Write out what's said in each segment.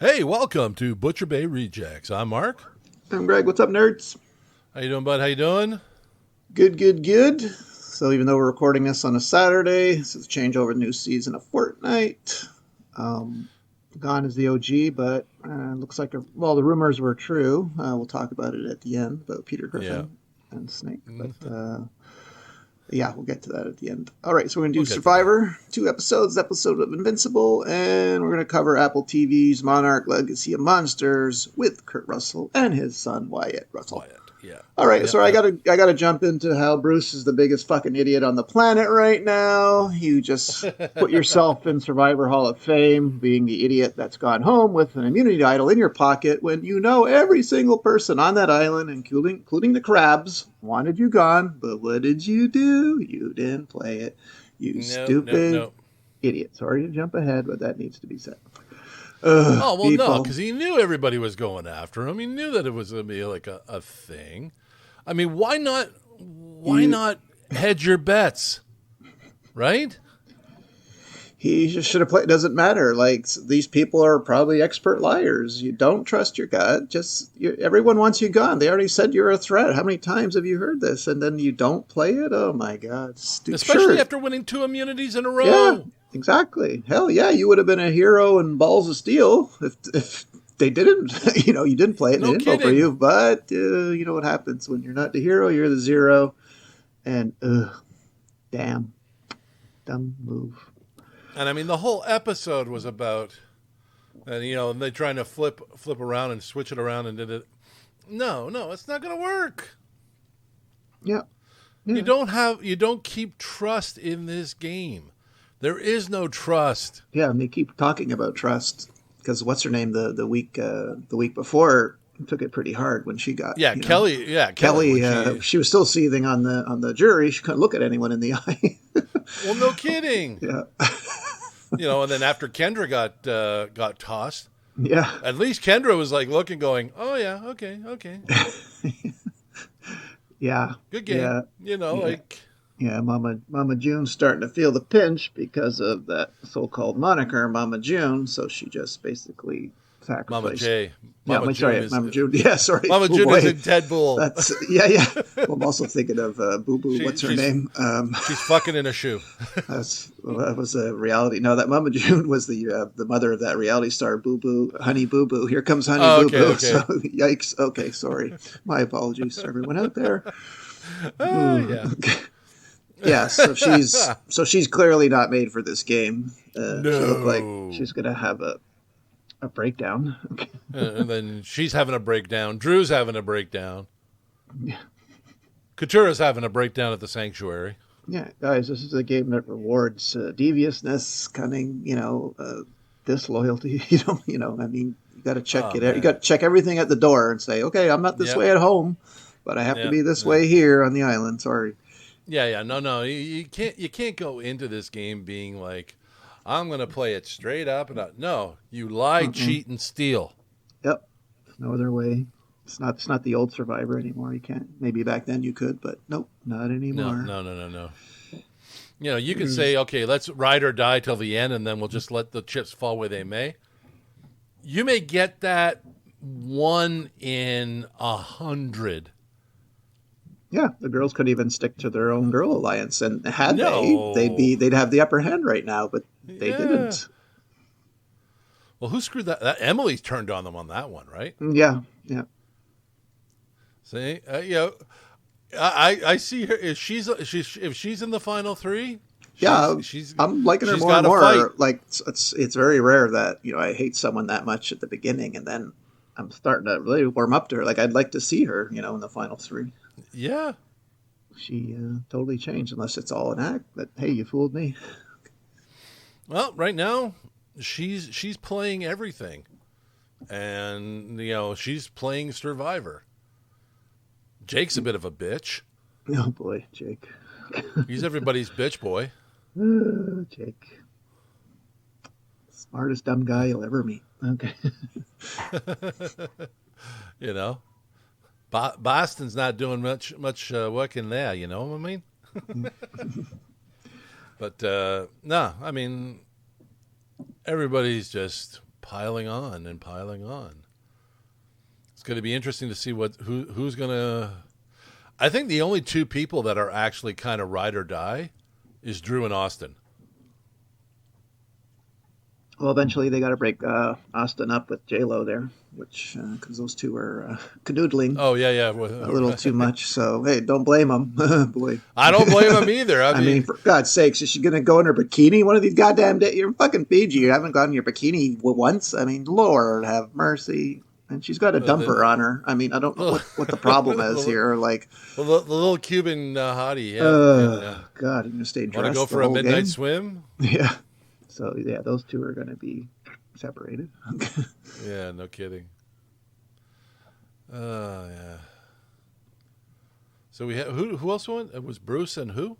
Hey, welcome to Butcher Bay Rejects. I'm Mark. I'm Greg. What's up, nerds? How you doing, bud? How you doing? Good. So even though we're recording this on a Saturday, this is a changeover new season of Fortnite. Gone is the OG, but looks like, the rumors were true. We'll talk about it at the end, about Peter Griffin and Snake. But yeah, we'll get to that at the end. All right, so we're going to do Survivor, 2 episodes, episode of Invincible, and we're going to cover Apple TV's Monarch Legacy of Monsters with Kurt Russell and his son Wyatt Russell. Yeah. All right, so I gotta jump into how Bruce is the biggest fucking idiot on the planet right now. You just put yourself in Survivor Hall of Fame, being the idiot that's gone home with an immunity idol in your pocket when you know every single person on that island, including the crabs, wanted you gone. But what did you do? You didn't play it. You stupid idiot. Sorry to jump ahead, but that needs to be said. No, because he knew everybody was going after him. He knew that it was going to be like a thing. I mean, why not hedge your bets, right? He just should have played. It doesn't matter. Like, these people are probably expert liars. You don't trust your gut. Everyone wants you gone. They already said you're a threat. How many times have you heard this? And then you don't play it? Oh, my God. Especially after winning 2 immunities in a row. Yeah. Exactly. Hell yeah, you would have been a hero and balls of steel if they didn't. You didn't play it. They didn't vote for you. But you know what happens when you're not the hero? You're the zero. And damn, dumb move. And I mean, the whole episode was about, and they're trying to flip around and switch it around and did it. No, it's not going to work. Yeah. You don't keep trust in this game. There is no trust. Yeah, and they keep talking about trust because what's her name the week before took it pretty hard when she got Kelly. Yeah, Kelly. She was still seething on the jury. She couldn't look at anyone in the eye. Well, no kidding. Yeah. And then after Kendra got tossed. Yeah. At least Kendra was like looking, going, "Oh yeah, okay." Yeah. Good game. Yeah. Yeah, Mama June's starting to feel the pinch because of that so-called moniker, Mama June. So she just basically sacrificed. Mama J. Mama June. Yeah, sorry. Mama June is in Deadpool. Well, I'm also thinking of Boo Boo. What's her name? She's fucking in a shoe. That was a reality. No, that Mama June was the mother of that reality star, Boo Boo, Honey Boo Boo. Here comes Honey Boo Boo. Okay. So, yikes. Okay, sorry. My apologies to everyone out there. Yeah. Okay. Yeah, so she's clearly not made for this game. No. She looked like she's gonna have a breakdown. Okay. And then she's having a breakdown. Drew's having a breakdown. Yeah. Katura's having a breakdown at the sanctuary. Yeah, guys, this is a game that rewards deviousness, cunning, disloyalty. I mean, you got to check it. You got to check everything at the door and say, okay, I'm not this way at home, but I have to be this way here on the island. Sorry. Yeah. No. You can't go into this game being like, I'm going to play it straight up and out. No, you lie, cheat, and steal. Yep. There's no other way. It's not the old Survivor anymore. You can't. Maybe back then you could, but nope, not anymore. No. You could say, okay, let's ride or die till the end, and then we'll just let the chips fall where they may. You may get that 1 in 100. Yeah, the girls could even stick to their own girl alliance, and they'd have the upper hand right now, but they didn't. Well, who screwed that? Emily's turned on them on that one, right? Yeah. See, I see her. If she's in the final 3, I'm liking her more and more. Fight. Like it's very rare that I hate someone that much at the beginning, and then I'm starting to really warm up to her. Like I'd like to see her, in the final 3. Yeah. She totally changed, unless it's all an act. But hey, you fooled me. Well, right now, she's playing everything, and she's playing Survivor. Jake's a bit of a bitch. Oh boy, Jake. He's everybody's bitch boy. Jake, smartest dumb guy you'll ever meet. Okay. Boston's not doing much work in there, you know what I mean? But no, I mean, everybody's just piling on and piling on. It's going to be interesting to see who's going to. I think the only two people that are actually kind of ride or die is Drew and Austin. Well, eventually they got to break Austin up with J-Lo there, which because those two are canoodling. Oh yeah. A little too much. So hey, don't blame them, boy. I don't blame them either. I mean, for God's sakes, is she going to go in her bikini one of these goddamn days? You're in fucking Fiji. You haven't gone in your bikini once. I mean, Lord have mercy. And she's got a dumper on her. I mean, I don't know what the problem is here. Like the little Cuban hottie. Yeah. God, you're going to stay dressed. Want to go for a midnight swim? Yeah. So yeah, those two are going to be separated. Yeah, no kidding. Yeah. So we have who else won? It was Bruce and who?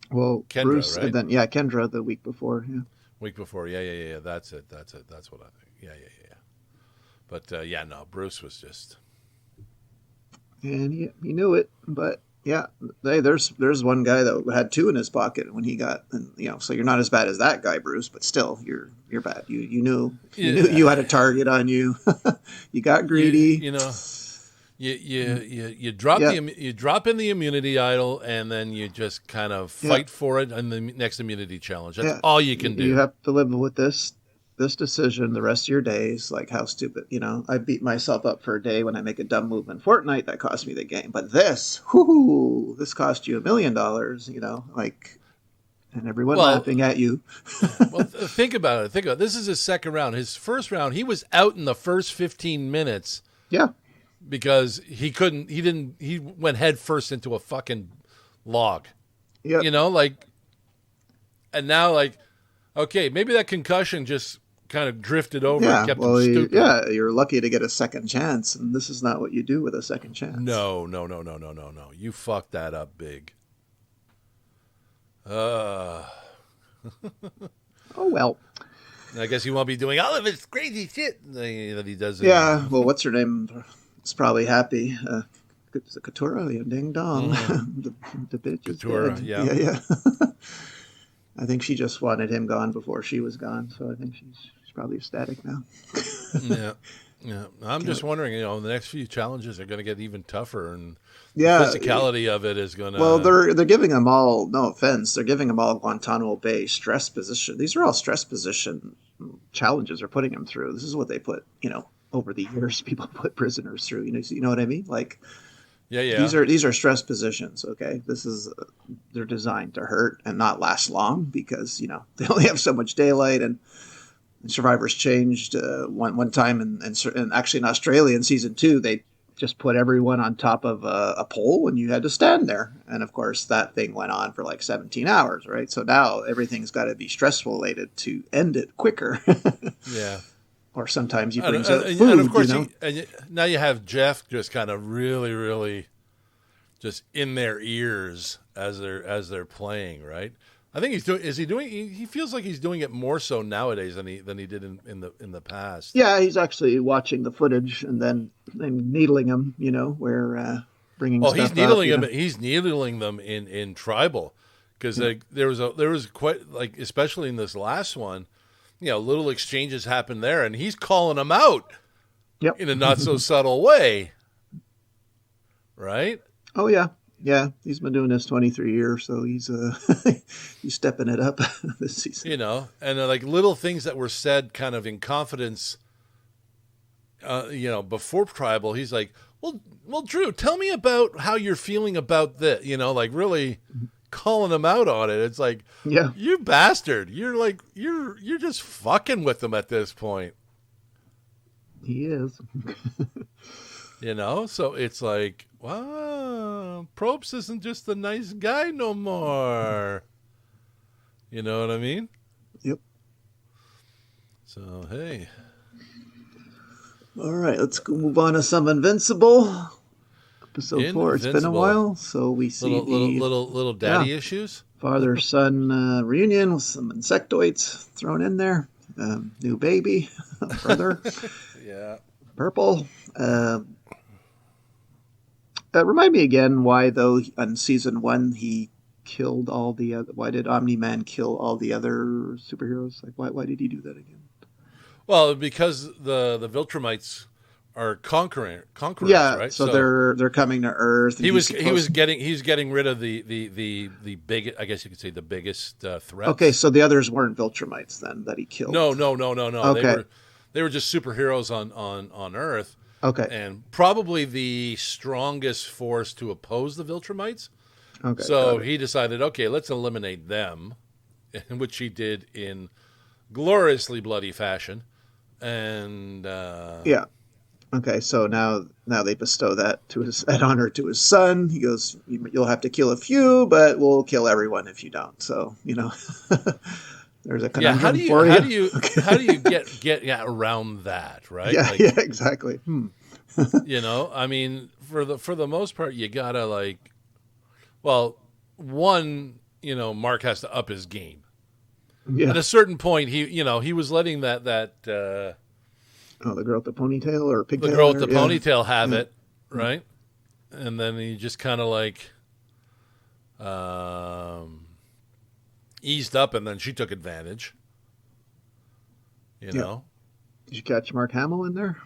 Well, Kendra, Bruce, right? and then Kendra the week before. Yeah. Week before. Yeah. That's it. That's what I think. Yeah. But no, Bruce was just. And he knew it, but. Yeah, there's one guy that had two in his pocket when he got, and so you're not as bad as that guy, Bruce, but still you're bad. You knew you had a target on you. You got greedy. You drop you drop in the immunity idol, and then you just kind of fight for it in the next immunity challenge. That's all you can do. You have to live with this decision the rest of your days. Like, how stupid, I beat myself up for a day when I make a dumb move in Fortnite that cost me the game, but this cost you $1 million, like, and everyone laughing at you. Well, think about it. This is his second round. His first round, he was out in the first 15 minutes. Yeah. Because he went head first into a fucking log. Yeah. And now, like, okay, maybe that concussion just kind of drifted over and kept him stupid. You're lucky to get a second chance, and this is not what you do with a second chance. No. You fucked that up big. Oh, well. I guess he won't be doing all of his crazy shit that he does. Yeah, well, what's her name? Is probably happy. Is it Katura? Ding dong. The bitch is Katura, dead. yeah. Yeah. I think she just wanted him gone before she was gone, so I think she's probably ecstatic now. Yeah. I'm just wondering, the next few challenges are going to get even tougher, and the physicality of it is going to. Well, they're giving them all. No offense, they're giving them all Guantanamo Bay stress position. These are all stress position challenges they're putting them through. This is what they put, over the years, people put prisoners through. You know what I mean? Like. Yeah. These are stress positions. Okay, they're designed to hurt and not last long because they only have so much daylight, and Survivor's changed one time, and actually in Australia in season 2 they just put everyone on top of a pole and you had to stand there, and of course that thing went on for like 17 hours, right? So now everything's got to be stress related to end it quicker. Yeah. Or sometimes you bring food. And of course, now you have Jeff just kind of really, really just in their ears as they're playing, right? I think he's doing. Is he doing? He feels like he's doing it more so nowadays than he did in the past. Yeah, he's actually watching the footage and then needling him. Where bringing. Oh, stuff he's needling up, him. He's needling them in tribal because there was quite like, especially in this last one. Little exchanges happen there, and he's calling them out in a not so subtle way, right? Oh yeah. He's been doing this 23 years, so he's he's stepping it up this season. And like little things that were said, kind of in confidence, before tribal. He's like, well, Drew, tell me about how you're feeling about this. Like really. Calling him out on it. It's like, you bastard. You're like, you're just fucking with them at this point. He is. So it's like, wow, Probst isn't just a nice guy no more. You know what I mean? Yep. So, hey. All right, let's go move on to some Invincible. Episode 4. It's been a while, so we see little daddy issues. Father-son reunion with some insectoids thrown in there. New baby, brother. Yeah. Purple. Remind me again why, though, on season 1 he killed all the other. Why did Omni-Man kill all the other superheroes? Like, why did he do that again? Well, because the Viltrumites are conquerors, Yeah, right? so So they're coming to Earth. And he's getting rid of the big, I guess you could say, the biggest Okay, threats. so the others weren't Viltrumites then that he No, killed. no, no, no, no. Okay, They were just superheroes on Earth, okay, and probably the strongest force to oppose the Viltrumites. okay, got So it. he decided, okay, let's eliminate them, which he did in gloriously bloody fashion. And Yeah. Okay, so now they bestow that honor to his son. He goes, "You'll have to kill a few, but we'll kill everyone if you don't." So there's a yeah, conundrum for you. how do you get yeah, around that, right? Yeah, Like, yeah, exactly. I mean, for the most part, you gotta like, well, one, Mark has to up his game. Yeah. At a certain point, he was letting that Oh, the girl with the ponytail or the pigtail girl with there? the Yeah, ponytail have yeah. it, right? And then he just kind of like eased up, and then she took advantage. You Yeah. know, Did you catch Mark Hamill in there?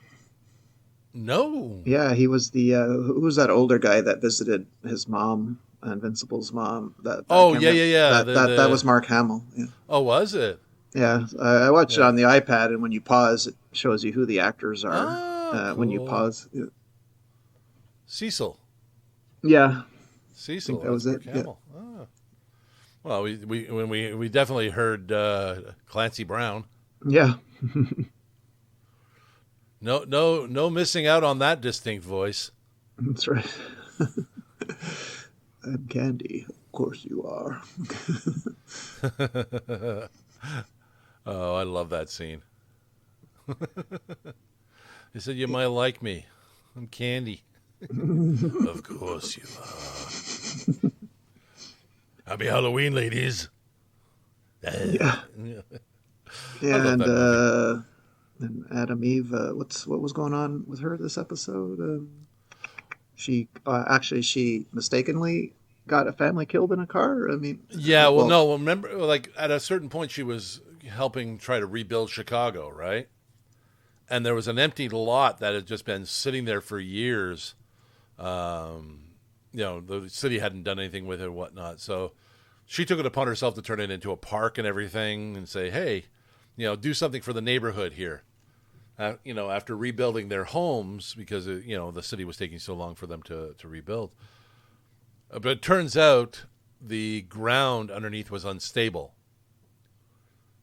no. Yeah, he was the who was that older guy that visited his mom, Invincible's mom? That I Oh can't yeah, remember. yeah, yeah. That was Mark Hamill. Yeah. Oh, was it? Yeah, I watched it Yeah. on the iPad, and when you pause, it shows you who the actors are. Oh, When you cool. pause, yeah, Cecil. yeah, I think Cecil. that That's was it. Mark Yeah, Hamill. Oh. Well, we definitely heard Clancy Brown. yeah, No missing out on that distinct voice. that's right. I'm Candy. Of course you are. Oh, I love that scene. He said, "You might like me. I'm Candy." Of course you are. Happy Halloween, ladies. Yeah, I love and that movie. Adam Eve. What was going on with her this episode? She mistakenly got a family killed in a car. I mean, Yeah, well, well, no, remember, like at a certain point, she was helping try to rebuild Chicago, right? And there was an empty lot that had just been sitting there for years. Um, the city hadn't done anything with it or whatnot. So she took it upon herself to turn it into a park and everything and say, hey, do something for the neighborhood here. After rebuilding their homes because, the city was taking so long for them to rebuild. But it turns out the ground underneath was unstable.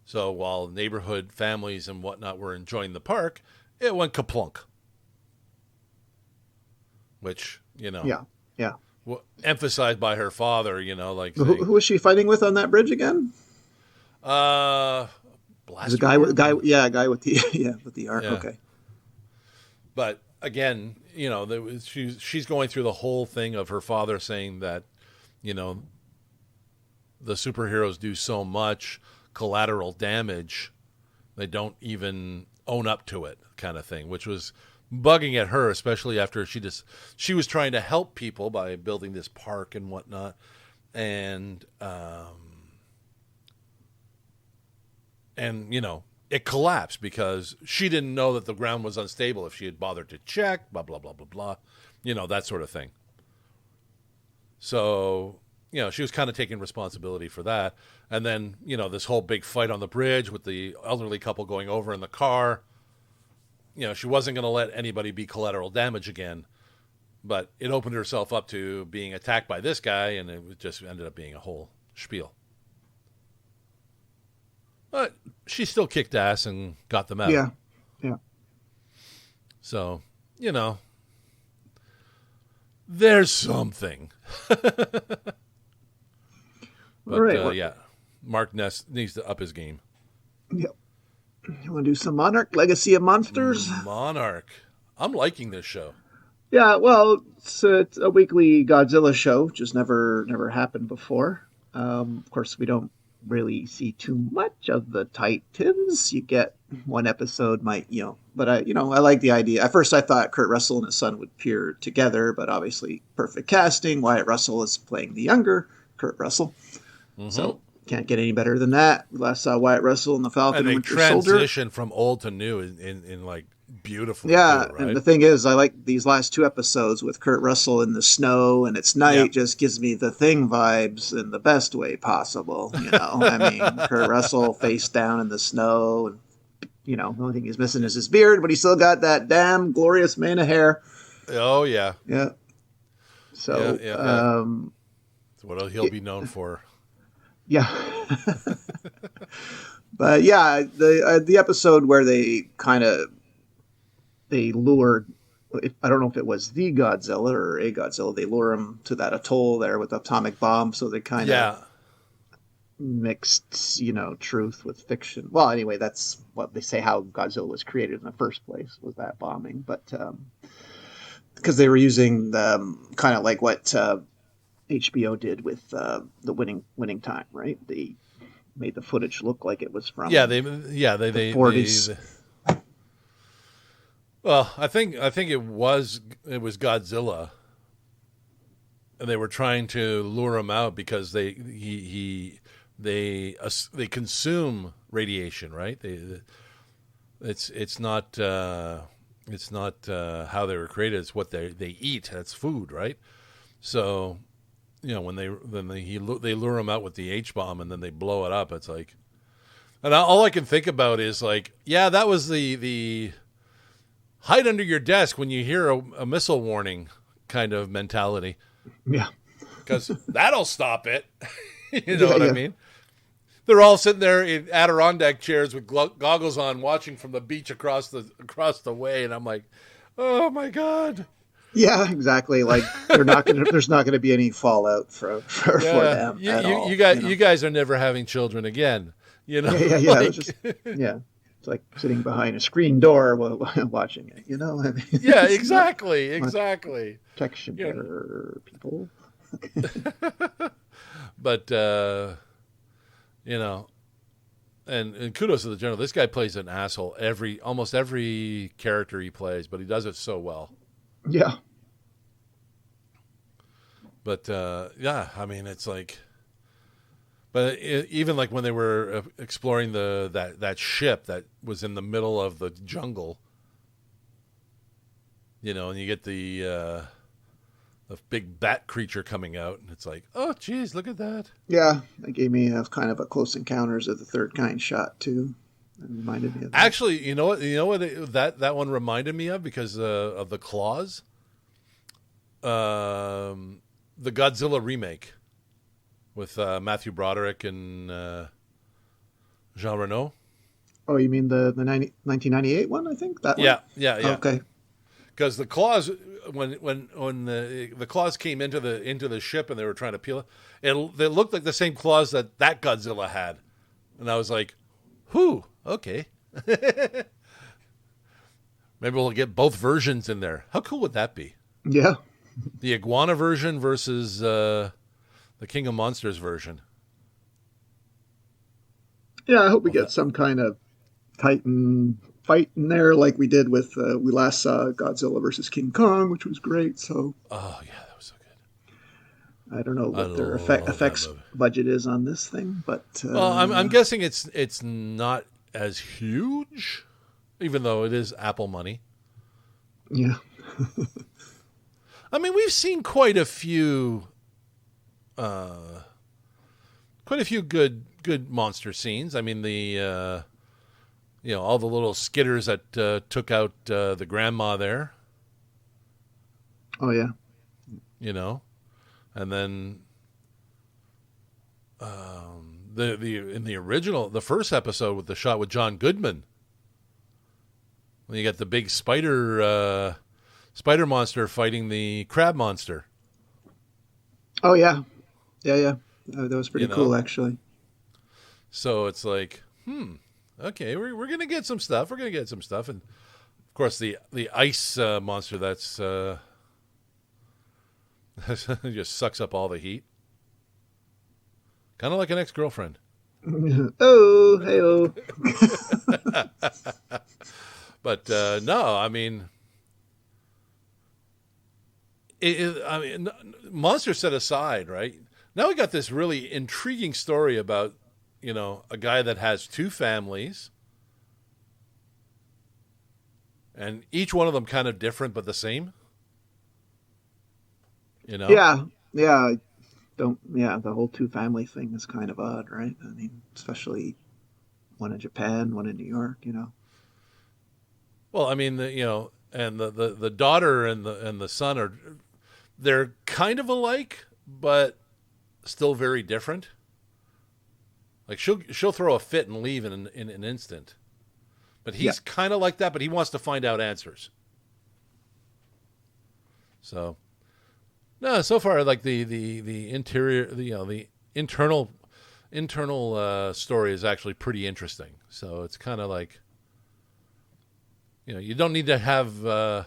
So while neighborhood families and whatnot were enjoying the park, it went kaplunk. Which, yeah, yeah. emphasized by her father, like Who, saying, who was she fighting with on that bridge again? uh, There's a blaster board? a guy with the with the arc. Yeah. Okay. But again, she's going through the whole thing of her father saying that, the superheroes do so much collateral damage, they don't even own up to it, kind of thing, which was bugging at her, especially after she was trying to help people by building this park and whatnot, and it collapsed because she didn't know that the ground was unstable if she had bothered to check, blah blah blah blah blah, that sort of thing. So she was kind of taking responsibility for that. And then, this whole big fight on the bridge with the elderly couple going over in the car. She wasn't going to let anybody be collateral damage again. But it opened herself up to being attacked by this guy, and it just ended up being a whole spiel. But she still kicked ass and got them out. Yeah, yeah. So, there's something. But, All right. yeah, Mark Ness needs to up his game. Yep. You want to do some Monarch Legacy of Monsters? Monarch. I'm liking this show. Yeah. Well, it's a weekly Godzilla show, which has never happened before. Of course, we don't really see too much of the Titans. You get one episode, but I like the idea. At first, I thought Kurt Russell and his son would appear together, but obviously, perfect casting. Wyatt Russell is playing the younger Kurt Russell. Mm-hmm. So can't get any better than that. We last saw Wyatt Russell in the Falcon And and they Winter Soldier. transition from old to new in like beautifully. Yeah, too, right? and the thing is, I like these last 2 episodes with Kurt Russell in the snow and it's night. Yep. Just gives me the Thing vibes in the best way possible. I mean, Kurt Russell face down in the snow, and the only thing he's missing is his beard, but he still got that damn glorious mane of hair. Oh yeah. Yeah. So, yeah. That's what he'll be known for. Yeah. But yeah, the episode where they lure, I don't know if it was the Godzilla or a Godzilla, they lure him to that atoll there with the atomic bomb, so they kind of mixed, truth with fiction. Well, anyway, that's what they say how Godzilla was created in the first place, was that bombing. But because they were using kind of like what HBO did with the winning time, right? They made the footage look like it was from the 40s. Well, I think it was Godzilla, and they were trying to lure him out because they consume radiation, right? It's not how they were created. It's what they eat. That's food, right? So, when they lure him out with the H bomb and then they blow it up. It's like, and all I can think about is like, yeah, that was the hide under your desk when you hear a missile warning kind of mentality. Yeah, because that'll stop it. I mean? They're all sitting there in Adirondack chairs with goggles on, watching from the beach across the way, and I'm like, oh my god. Yeah, exactly. Like there's not going to be any fallout for them. You guys are never having children again. Yeah. Like, It's like sitting behind a screen door while watching it. I mean, yeah, exactly. Protection for people. But and kudos to the general. This guy plays an asshole almost every character he plays, but he does it so well. Yeah. But I mean, it's like, but even like when they were exploring that ship that was in the middle of the jungle, and you get the big bat creature coming out, and it's like, oh, geez, look at that. Yeah, that gave me kind of a Close Encounters of the Third Kind shot too. It reminded me of that. Actually, you know what that one reminded me of because of the claws. The Godzilla remake with Matthew Broderick and Jean Reno. Oh, you mean the 1998 one? I think that one. Yeah. Okay. Because the claws, when the claws came into the ship and they were trying to peel it, they looked like the same claws that Godzilla had, and I was like, "Whew, okay." Maybe we'll get both versions in there. How cool would that be? Yeah. The iguana version versus the King of Monsters version. Yeah, I hope we get some kind of Titan fight in there like we did with, we last saw Godzilla versus King Kong, which was great. So, oh, yeah, that was so good. I don't know what their effects budget is on this thing, but... well, I'm guessing it's not as huge, even though it is Apple money. Yeah. I mean, we've seen quite a few good monster scenes. I mean, the all the little skitters that took out the grandma there. Oh yeah. And then in the original, the first episode with the shot with John Goodman, when you got the big spider monster fighting the crab monster. Oh yeah. That was pretty cool, actually. So it's like, okay, we're gonna get some stuff. And of course the ice monster that's just sucks up all the heat, kind of like an ex-girlfriend. Oh, hey-oh. But no, I mean. Monster set aside, right? Now we got this really intriguing story about, a guy that has two families, and each one of them kind of different but the same. Yeah, yeah. Don't yeah. The whole two family thing is kind of odd, right? I mean, especially one in Japan, one in New York. Well, I mean, and the daughter and the son they're kind of alike, but still very different. Like she'll throw a fit and leave in an instant, but he's kind of like that. But he wants to find out answers. So, no, so far like the interior, the internal story is actually pretty interesting. So it's kind of like, you don't need to have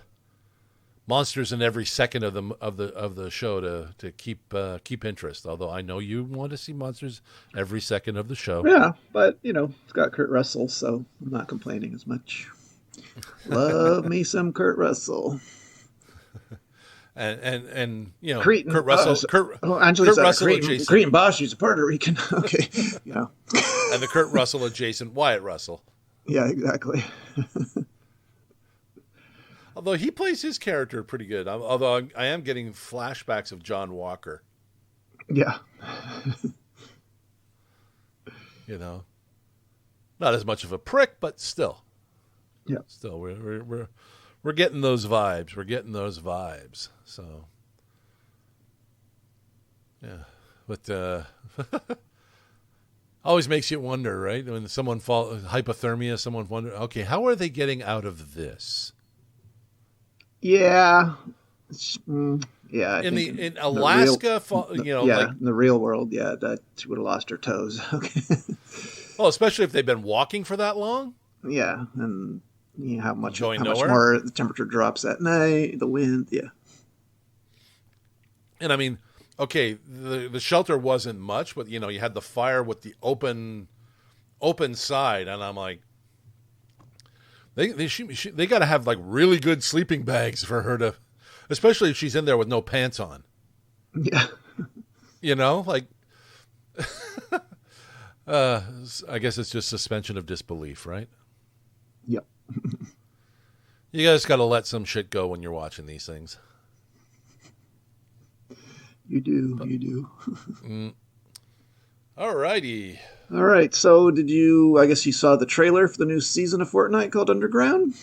monsters in every second of the show to keep interest. Although I know you want to see monsters every second of the show. Yeah, but it's got Kurt Russell, so I'm not complaining as much. Love me some Kurt Russell. And Cretan, Kurt Russell, Angela's Kurt Russell Cretan, adjacent. Cretan boss. She's a Puerto Rican. Okay, and the Kurt Russell adjacent Wyatt Russell. Yeah, exactly. Although he plays his character pretty good. Although I am getting flashbacks of John Walker. Yeah. Not as much of a prick, but still. Yeah. Still, we're getting those vibes. We're getting those vibes. So, yeah. But always makes you wonder, right? When someone hypothermia, someone wonder, okay, how are they getting out of this? Yeah. Yeah. In Alaska, in the real world, that she would have lost her toes. Okay. Well, especially if they've been walking for that long. Yeah, and how much more the temperature drops at night, the wind, yeah. And I mean, okay, the shelter wasn't much, but you had the fire with the open side, and I'm like, they got to have like really good sleeping bags for her to, especially if she's in there with no pants on. Yeah. Like, I guess it's just suspension of disbelief, right? Yep. You guys got to let some shit go when you're watching these things. You do. All righty. All right. So I guess you saw the trailer for the new season of Fortnite called Underground?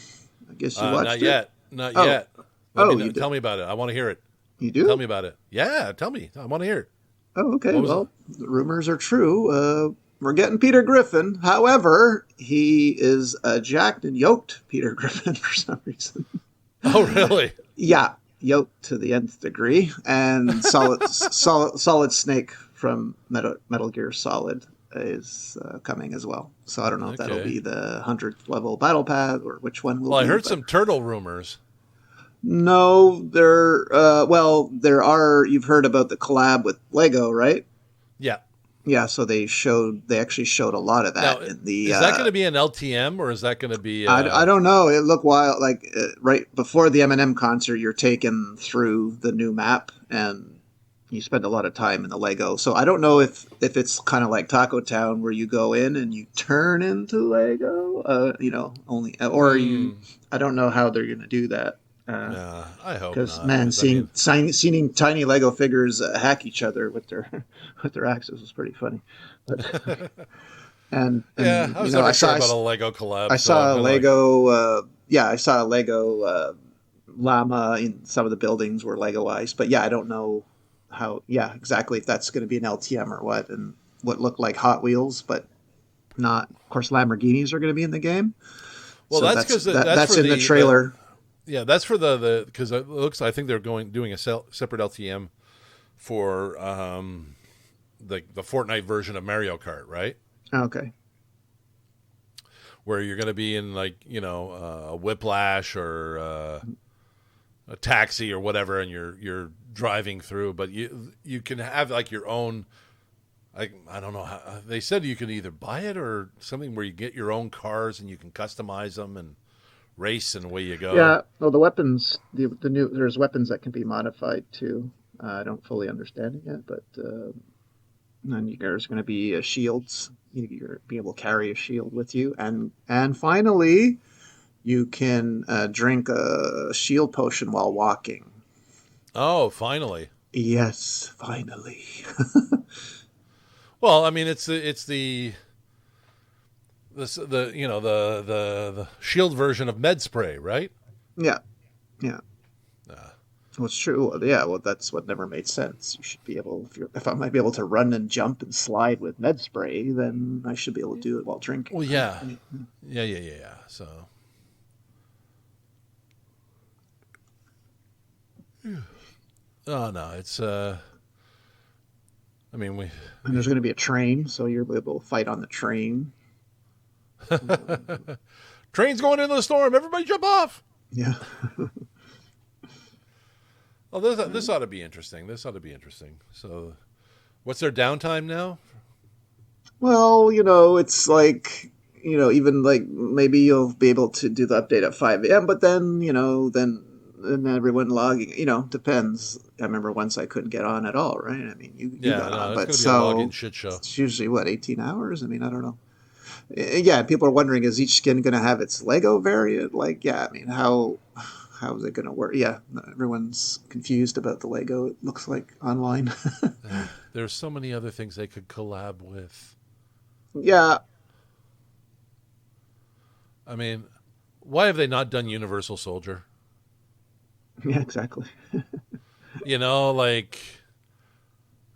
I guess you watched it? Not yet. Tell me about it. I want to hear it. You do? Tell me about it. Yeah, tell me. I want to hear it. Oh, okay. Well, the rumors are true. We're getting Peter Griffin. However, he is a jacked and yoked Peter Griffin for some reason. Oh, really? Yeah, yoked to the nth degree. And Solid Snake from Metal Gear Solid is coming as well. So I don't know if that'll be the 100th level battle path or which one will be. Well, I heard some turtle rumors. No, there are. You've heard about the collab with Lego, right? Yeah. Yeah, so they actually showed a lot of that. Now, is that going to be an LTM or is that going to be? I don't know. It looked wild. Like right before the Eminem concert, you're taken through the new map and you spend a lot of time in the Lego. So I don't know if it's kind of like Taco Town where you go in and you turn into Lego. I don't know how they're going to do that. I hope because not. Man, seeing tiny Lego figures hack each other with their axes was pretty funny. But, and I was never sure about a Lego collab. I saw a Lego llama in some of the buildings were Legoized, but I don't know how exactly if that's going to be an LTM or what, and what looked like Hot Wheels, but not. Of course, Lamborghinis are going to be in the game. Well, so that's because that's in the trailer. Yeah, that's for the because it looks. I think they're doing a separate LTM for the Fortnite version of Mario Kart, right? Okay. Where you're going to be in a Whiplash or a taxi or whatever, and you're driving through, but you can have like your own. I don't know how they said you can either buy it or something where you get your own cars and you can customize them and race and away you go. Yeah, well, the weapons, there's weapons that can be modified too. I don't fully understand it yet, but And then there's going to be shields. You're be able to carry a shield with you, and finally, you can drink a shield potion while walking. Oh, finally. Yes, finally. Well, I mean, it's the you know the shield version of med spray, right? Yeah, yeah. Uh, Well, it's true. Well, yeah, well, that's what never made sense. You should be able, if I might be able to run and jump and slide with med spray, then I should be able to do it while drinking. well, yeah, Right? yeah. So, oh no, it's I mean, we And there's going to be a train, so you're able to fight on the train. train's going into the storm. Everybody jump off. Yeah. Oh, this ought to be interesting. This ought to be interesting. So, what's their downtime now? Well, it's like, even like maybe you'll be able to do the update at 5 a.m., but then, then everyone logging, depends. I remember once I couldn't get on at all, right? I mean, you Yeah, got on, no, but it's going to be a so login shit show. it's usually what, 18 hours? I mean, I don't know. Yeah, people are wondering, is each skin going to have its Lego variant? Like, yeah, I mean, how is it going to work? Yeah, everyone's confused about the Lego, it looks like online. There's so many other things they could collab with. Yeah. I mean, why have they not done Universal Soldier? Yeah, exactly. Like,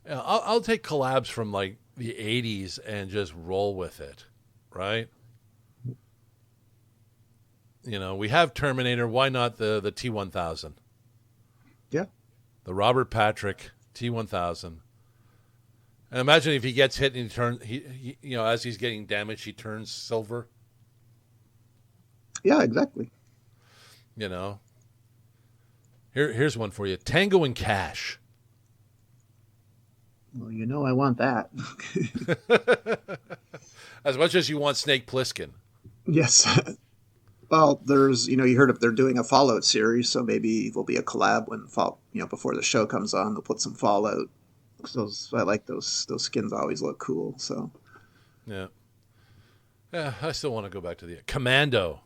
I'll take collabs from like the 80s and just roll with it, right? We have Terminator. Why not the T-1000? Yeah. The Robert Patrick T-1000. And imagine if he gets hit and he as he's getting damaged, he turns silver. Yeah, exactly. Here's one for you. Tango and Cash. Well, I want that. As much as you want Snake Plissken. Yes. Well, there's, you heard of they're doing a Fallout series, so maybe there'll be a collab when before the show comes on, they'll put some Fallout. I like those skins always look cool, so. Yeah. Yeah, I still want to go back to the Commando.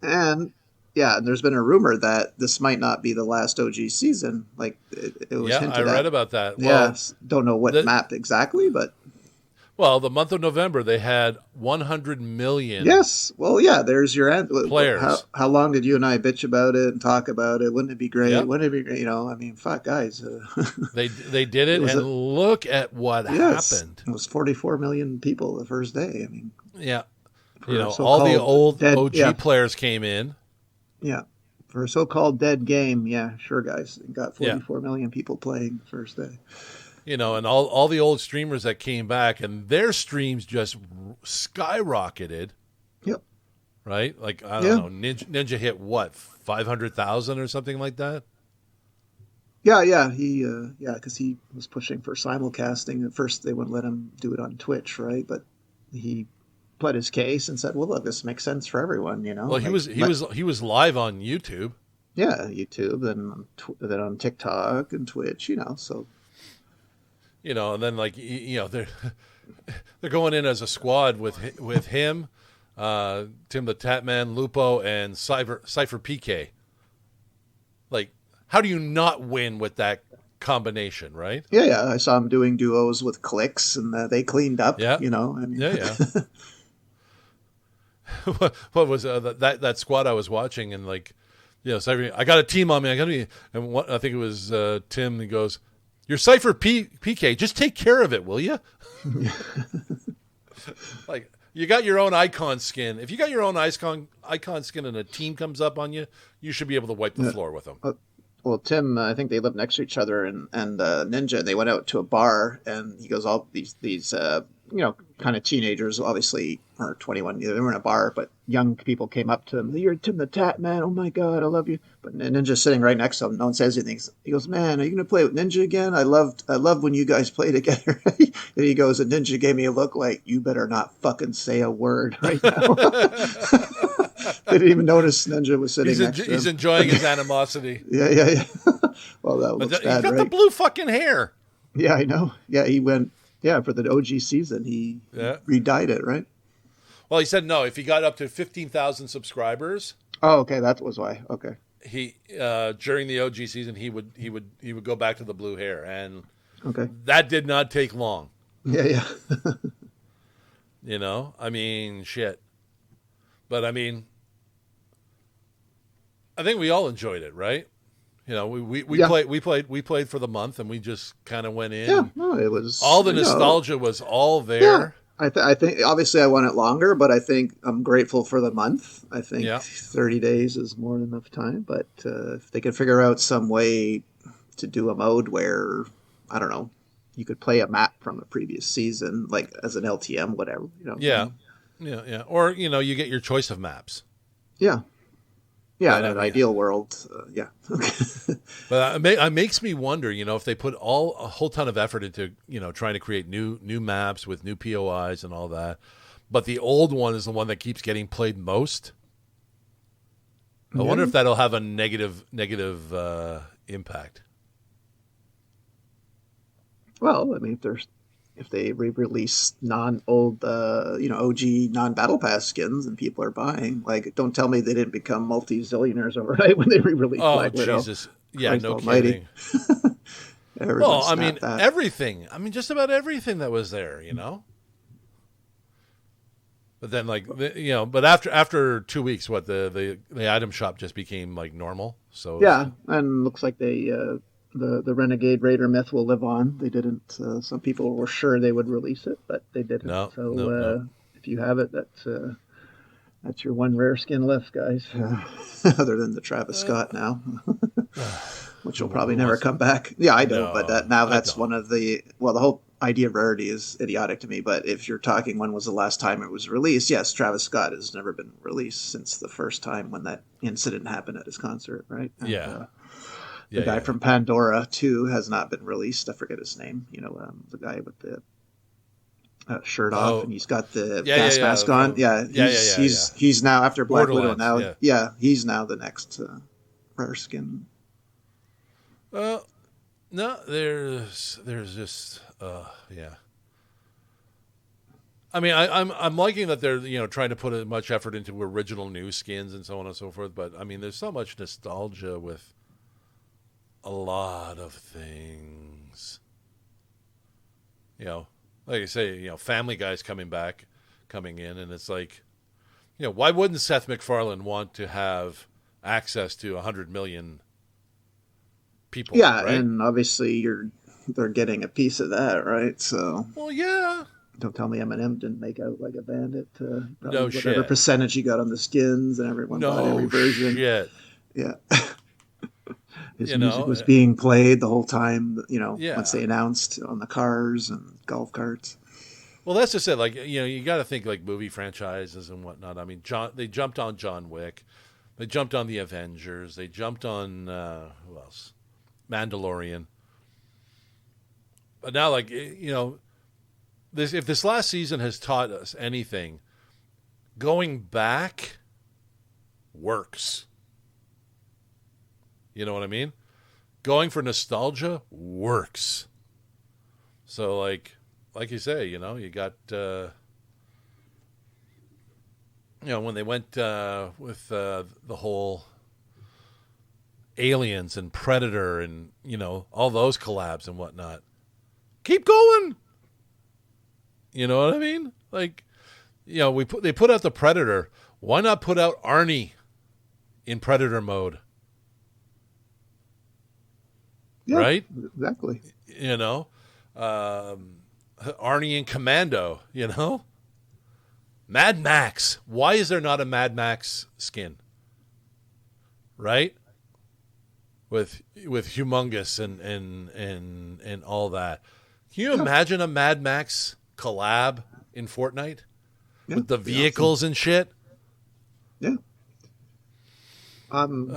And yeah, there's been a rumor that this might not be the last OG season. Like it was hinted at. I read about that. Yeah, don't know what map exactly, but well, the month of November they had 100 million. Yes. Well, yeah. There's your answer. Players. How long did you and I bitch about it and talk about it? Wouldn't it be great? Yep. Wouldn't it be great? I mean, fuck, guys. They did it, and look at what happened. It was 44 million people the first day. I mean, yeah. All the old dead, OG players came in. Yeah. For a so-called dead game, yeah, sure, guys. It got 44 million people playing the first day. And all the old streamers that came back, and their streams just skyrocketed. Yep. Right? Like, I don't know, Ninja hit what, 500,000 or something like that? Yeah. Because he was pushing for simulcasting. At first, they wouldn't let him do it on Twitch, right? But he put his case and said, "Well, look, this makes sense for everyone." Well, he was live on YouTube. Yeah, YouTube, then on TikTok and Twitch. So. And then they're going in as a squad with him, Tim the Tatman, Lupo, and Cypher PK. Like, how do you not win with that combination, right? Yeah. I saw him doing duos with Clicks, and they cleaned up. Yeah. I mean. Yeah. What was that squad I was watching, and so I got a team on me. I think it was Tim. He goes, "Your Cypher PK, just take care of it, will you?" Like, you got your own icon skin. If you got your own icon skin and a team comes up on you, you should be able to wipe the floor with them. Well, Tim, I think they lived next to each other, and Ninja. They went out to a bar, and he goes, all these kind of teenagers, obviously, or 21. They were in a bar, but young people came up to him. "You're Tim the Tat Man. Oh my God, I love you." But Ninja's sitting right next to him. No one says anything. He goes, "Man, are you gonna play with Ninja again? I loved when you guys play together." And he goes, and Ninja gave me a look like, "You better not fucking say a word right now." They didn't even notice Ninja was sitting next to him. He's enjoying his animosity. Yeah. Well, that looks bad, he's got right? the blue fucking hair. Yeah, I know. Yeah, he went Yeah, for the OG season, he redyed it, right? Well, he said no. If he got up to 15,000 subscribers, Oh, okay, that was why. Okay, he during the OG season he would go back to the blue hair, and okay, that did not take long. yeah, yeah, I mean, shit. But I mean, I think we all enjoyed it, right? We yeah, played for the month, and we just kind of went in. yeah. No, it was All the nostalgia was all yeah. there. I think obviously I want it longer, but I think I'm grateful for the month. I think Yeah. 30 days is more than enough time. But if they could figure out some way to do a mode where, I don't know, you could play a map from a previous season, like as an LTM, whatever. Yeah. Yeah. Or you get your choice of maps. Yeah. Yeah, But, in an ideal world, yeah. But it makes me wonder, if they put a whole ton of effort into, trying to create new maps with new POIs and all that, but the old one is the one that keeps getting played most. I wonder if that'll have a negative impact. Well, I mean, if they re-release non-old, OG non-battle pass skins and people are buying, like, don't tell me they didn't become multi-zillionaires overnight when they re-released Black Widow. Jesus. Yeah, Christ no almighty. kidding. Well, I mean, that. everything. I mean, just about everything that was there, But then, but after 2 weeks, the item shop just became like normal. So yeah, and looks like they the Renegade Raider myth will live on. They didn't. Some people were sure they would release it, but they didn't. No. If you have it, that's your one rare skin left, guys. Other than the Travis Scott now, which will probably never come back. Yeah, I know, but that's one of the the whole idea of rarity is idiotic to me. But if you're talking when was the last time it was released, yes, Travis Scott has never been released since the first time when that incident happened at his concert, right? And, the guy from Pandora too has not been released. I forget his name. The guy with the shirt off and he's got the gas mask on. He's now after Black Widow. Now, he's now the next rare skin. Well, no, there's just I mean, I'm liking that they're trying to put as much effort into original new skins and so on and so forth. But I mean, there's so much nostalgia with a lot of things. Like I say, Family Guy's coming in, and it's like, why wouldn't Seth MacFarlane want to have access to 100 million people? Yeah, right? And obviously they're getting a piece of that, right? So. Well, yeah. Don't tell me Eminem didn't make out like a bandit. No shit. Whatever percentage he got on the skins, and everyone bought every version. Shit. Yeah. His music was being played the whole time, Yeah. once they announced on the cars and golf carts. Well, that's just it. Like, you got to think like movie franchises and whatnot. I mean, they jumped on John Wick. They jumped on the Avengers. They jumped on, who else? Mandalorian. But now, like, if this last season has taught us anything, going back works. You know what I mean? Going for nostalgia works. So, like you say, you got, when they went with the whole Aliens and Predator and, all those collabs and whatnot. Keep going. You know what I mean? Like, they put out the Predator. Why not put out Arnie in Predator mode? Yeah, right? Exactly. Arnie in Commando, Mad Max. Why is there not a Mad Max skin? Right? With Humongous and all that. Can you imagine a Mad Max collab in Fortnite? Yeah, with the vehicles and shit? Yeah. I'm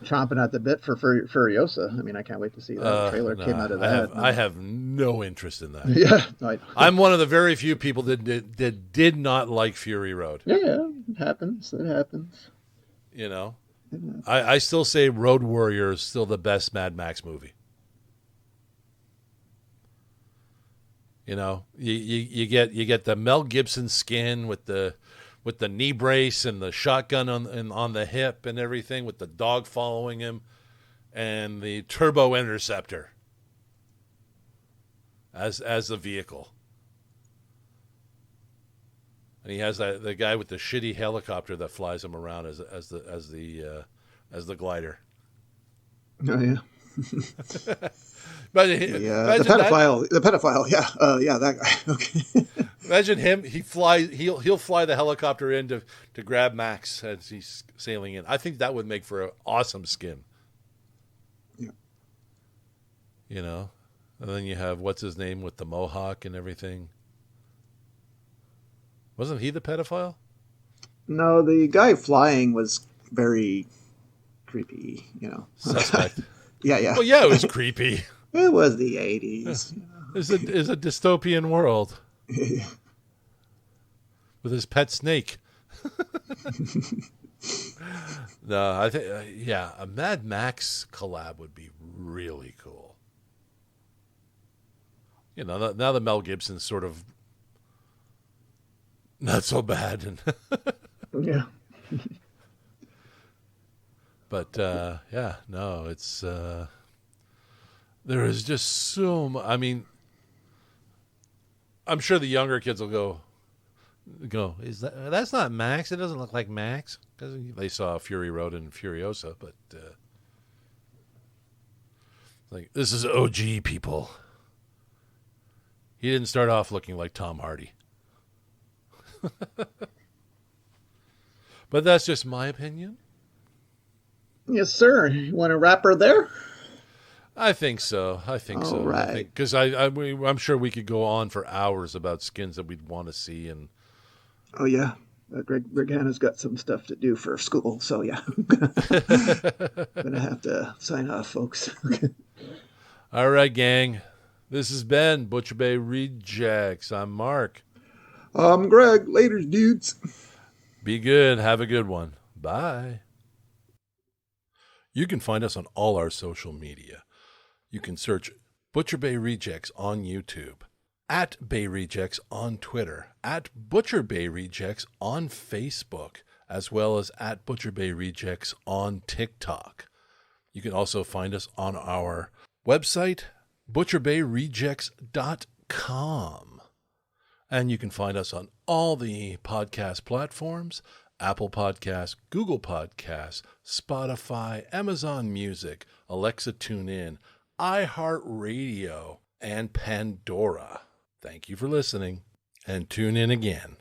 chomping at the bit for Furiosa. I mean, I can't wait to see that trailer came out of that. I have no interest in that. Yeah, I'm one of the very few people that did not like Fury Road. Yeah, it happens. I still say Road Warrior is still the best Mad Max movie. You get the Mel Gibson skin with the knee brace and the shotgun on the hip and everything, with the dog following him, and the turbo interceptor as the vehicle. And he has the guy with the shitty helicopter that flies him around as the glider. Oh yeah. But the pedophile, yeah, that guy. Okay. Imagine him. He'll fly the helicopter in to grab Max as he's sailing in. I think that would make for an awesome skin. Yeah. And then you have what's his name with the mohawk and everything. Wasn't he the pedophile? No, the guy flying was very creepy. Suspect. Yeah. Well, yeah, it was creepy. It was the 80s. It's a dystopian world with his pet snake. No, I think a Mad Max collab would be really cool. Now that Mel Gibson's sort of not so bad, and yeah. But it's there is just so much. I mean, I'm sure the younger kids will go. That's not Max? It doesn't look like Max, because they saw Fury Road and Furiosa. But this is OG, people. He didn't start off looking like Tom Hardy. But that's just my opinion. Yes, sir. You want a wrapper there? I think so. All right. Because I'm sure we could go on for hours about skins that we'd want to see. And oh yeah, Greg Hanna's got some stuff to do for school, so yeah, gonna have to sign off, folks. All right, gang. This has been Butcher Bay Rejects. I'm Mark. I'm Greg. Later, dudes. Be good. Have a good one. Bye. You can find us on all our social media. You can search Butcher Bay Rejects on YouTube, at Bay Rejects on Twitter, at Butcher Bay Rejects on Facebook, as well as at Butcher Bay Rejects on TikTok. You can also find us on our website, butcherbayrejects.com. And you can find us on all the podcast platforms: Apple Podcasts, Google Podcasts, Spotify, Amazon Music, Alexa TuneIn, iHeartRadio, and Pandora. Thank you for listening, and tune in again.